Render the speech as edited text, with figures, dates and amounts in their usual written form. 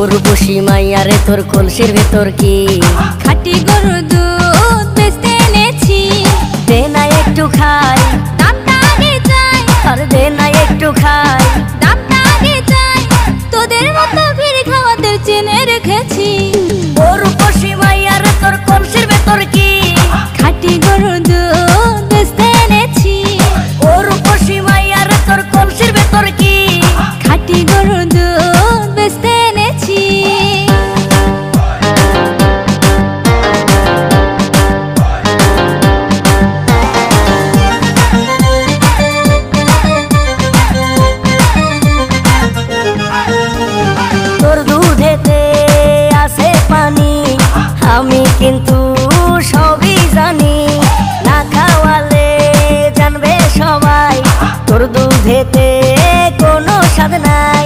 উর্বশী মাইয়ারে তোর কলসির ভেতর কি খাঁটি গরুর দুধ বেচতে এনেছি। দে না একটু খাই, দামটা আগে চাই, আর দে না একটু খাই। দামটা আগে চাই, তোদের মতো ভিড় খাওয়াদের চেনে রেখেছি। উর্বশী মাইয়ারে তোর কলসির ভেতর কি খাঁটি গরুর দুধ বেচতে এনেছি। উর্বশী মাইয়ারে তোর কলসির ভেতর কি খাঁটি গরুর দুধ বেচতে এনেছি। তোর দুধেতে আছে পানি, আমি কিন্তু সবই জানি। না খাওয়ালে জানবে সবাই তোর দুধেতে কোনো স্বাদ নাই।